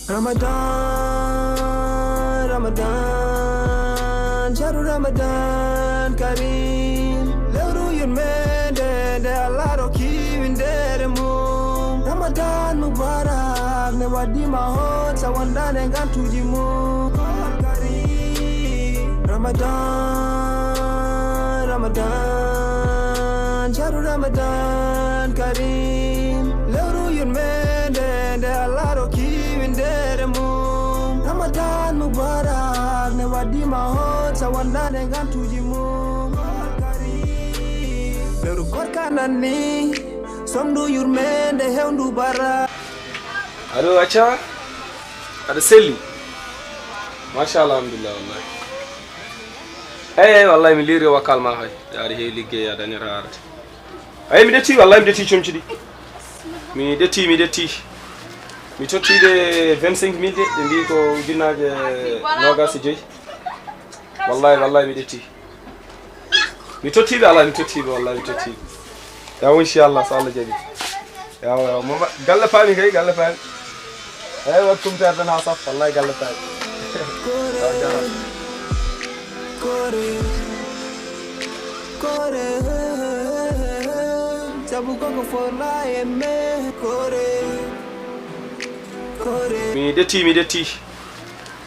Ramadan, Ramadan, Sharu Ramadan Kareem. Lewru yurmende de Allah roki windere mum. Ramadan Mubarak ne wadima hot sawanda ne gantuji mum. Kareem. Ramadan, Ramadan, Sharu Ramadan Kareem. Lewru yurmende de Allah roki windere mum. Ramadan Mubarak ne wadima hot sawanda ne gantuji mum. Lewru korkanani somdu yurmende hewndu bara. Allo acha ada selli masha Allah alhamdulillah wallahi wallahi mi liri wakal ma hay dari he liggey ya dani raarata mi detti wallahi mi detti comcidi mi detti mi tottide 25 mille de mbi ko ujunnaje nogas joyi wallahi mi detti mi tottibe Allah mi tottibe wallahi mi tottibe ya inshallah so Allah jabi ya mo galle faami kay galle faami waktum tardan ha saf wallahi galle faami Kore Jabu koko for la eme Kore mi detti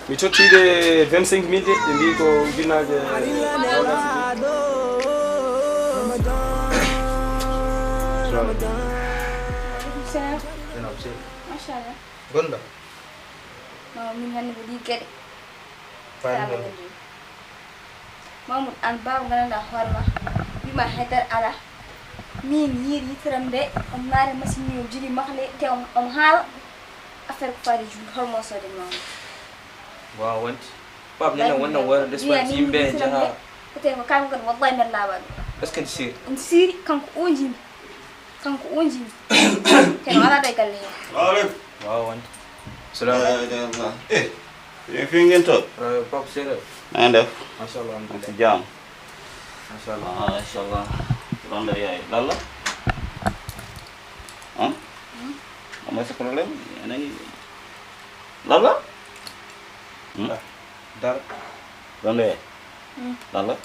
mi tottide 25 mille de mbi ko ujunnaje Masyaallah. Gonda. Mau minhan budi kede. Fine. Mahmud an babu ganan da horma. Bima haidar ala. Min yiri trambe on mare masini o jiri makle te on hal affaire ko fari jul hormo so de mamu. Wow, want. Pap nana wannan wayar da span yimbe jaha. Kote ko kam kan wallahi men laban. Askan sir. En siri kanko onji. Ken wala day galle. Wow, want. Assalamualaikum. Yang fingin tu? Pap sir. Anda? Masyaallah alhamdulillah. Jam. Masyaallah. Masyaallah. Ronda ya. Lala? Apa problem? Ini. Lala? Dar. Ronda ya. Lala?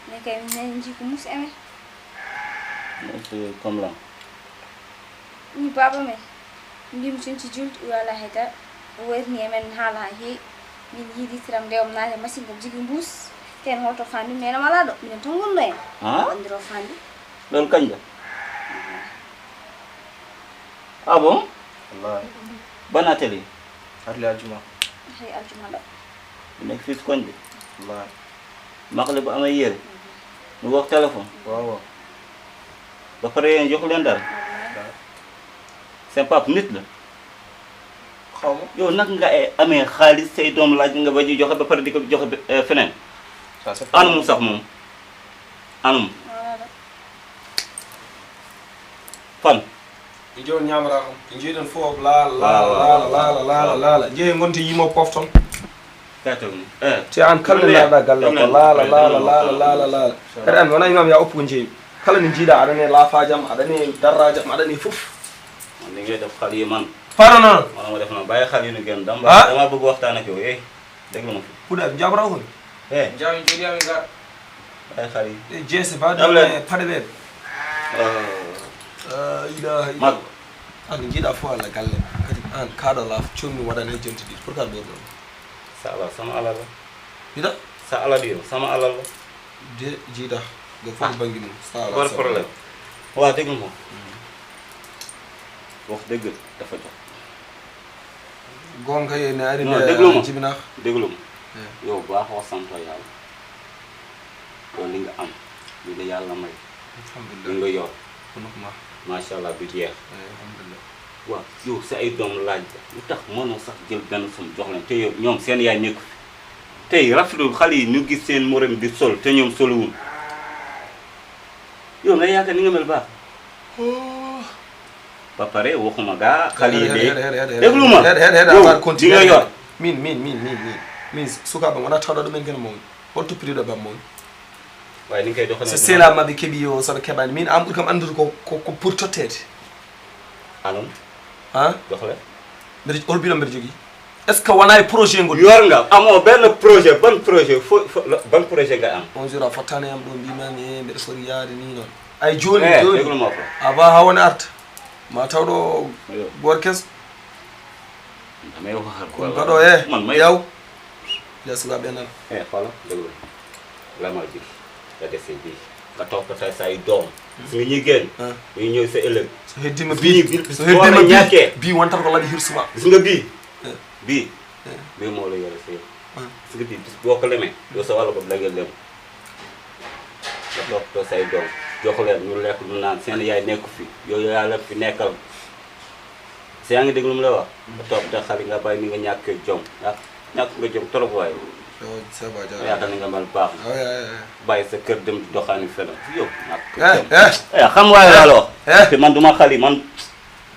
Ne kay men ji ko mus eme. Itu komlang. Ni baba me. Ndim ci jult wala heta. Wer ni men hala hi. Min yidi tram de om na machine ko jigi mbus. Ken hoto fandi nena mala do. Min tongun do en. Andro fandi. Lol kanja. Ah bon? Allah. Bana teli. Harli aljuma. Hay aljuma do. Nek fis konde. Allah. Makle bu amay yere. Nu wax téléphone. Waaw. Ba pare jox len dal. Sen pap nit la. Xawma. Yow nak nga amé xaliss say dom laaj nga ba ñu joxe ba pare diko joxe fenen. Ça c'est Anum sax mom. Anum. Fan. mi joni ñamara ko jiiden fof la jeey gonti yimo pofton Kato. ti an kala laada galle ko la kadi an wona imam ya oppu jeeyi kala ni jiida adane lafajam adane darrajam adane fof Li ngay def xal yi man. farana Wala ma def na baye xal yi ñu gën dama bëgg waxtaan ak yow déglu ma fi. puda jabra ko Jami jodi ami gar. Baye xal yi. jesse ba do pade be ila Mag. an jiida fo ala galle kadi an kada la chommi wadane jontidi pour ka do Sa ala sama ala la. ida Sa ala di sama ala la. de jiida go fo bangi mum sala Pas problème. Wa déglu ma. Wax dëgg dafa jox. gonga yene ari Non, déglu ma. jibina Déglu ma. Yow baaxoo sant yàlla. Yow li nga am. Li la yàlla may. Li alhamdulillah nga yor. kunukuma Masha Allah du jeex. alhamdulillah Waaw yow sa ay doom laaj lu tax mënoo sax jël benn sum jox leen te yow ñoom seen yaay nekku fi. Tey rafetlu xale yi ñu gis seen morom di sol te ñoom soluwul. Yow nga yaakaar ni nga mel baax. Ba pare waxuma gaa xale yi de. Déglu ma. Yow di nga yor. min suka ba wona tawdo do men gene mo holto prido ba mo waaye ni ngay doxale c'est la mabi kebi yo so kebani min am kam andude ko pour tottede anum han doxale mbiɗa holbino mbiɗa jogui est ce que wona e projet ngol yor nga amo benn projet ban projet ban projet nga am on jour a fottani am ɗo mbimami mbiɗa sori yaade ni noon ay joni dégluma ko aba ha woni arta ma tawɗo goto keso damay waxal ko mbaɗo man may yaw ya sukaɓe nana xoolal déglu la ma ji nga dese bii nga toppatoo say doom su ñu génn ñu ñëw sa ëllëg so heddima so heddima ñàkkee bii won tan ko laɓi hirsuma gis nga bii bii moo la yore sa yëpp gis nga bii bis boo ko lemee yow sa wàll bopp la ngeen lem nga toppatoo say doom jox leen ñu lekk ñu naan seen yaay nekku fi yow yaa leen fi nekkal si yaa ngi déglu mu la wax nga toppatoo xale nga bàyyi ni nga ñàkkee jom ñàkk nga jom trop waaye yaakaar nga mel baax bàyyi sa kër dem doxaani fenn yow xam waaye laa la wax te man duma xali man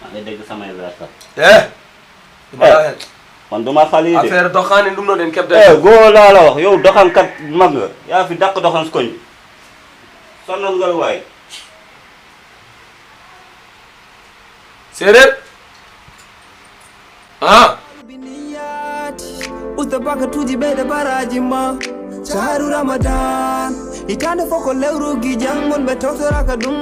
maa ngi dégg samay leertal man duma xali de affaire doxaani ɗum noon en keɓde goo laa la wax yow doxankat mag nga yaa fi dàq doxan koñ bi sonnal nga waaye séeréer usta bakatuji ɓeyde baraji ma shahru ramadan hitande fof ko lewrugi jangon ɓe tawtoraka ɗum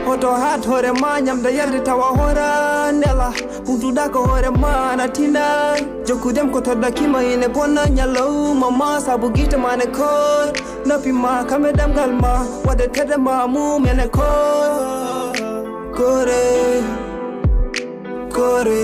hoto hat hoore ma ñamda yarde tawa hoora ndela hutuɗa ko hoore ma na tinda jokkudem ko toddakima ine bonna ñallowma ma saabu guite ma ne koy noppi ma kamɓe ɗemgal ma waɗe tede ma mumene koy kore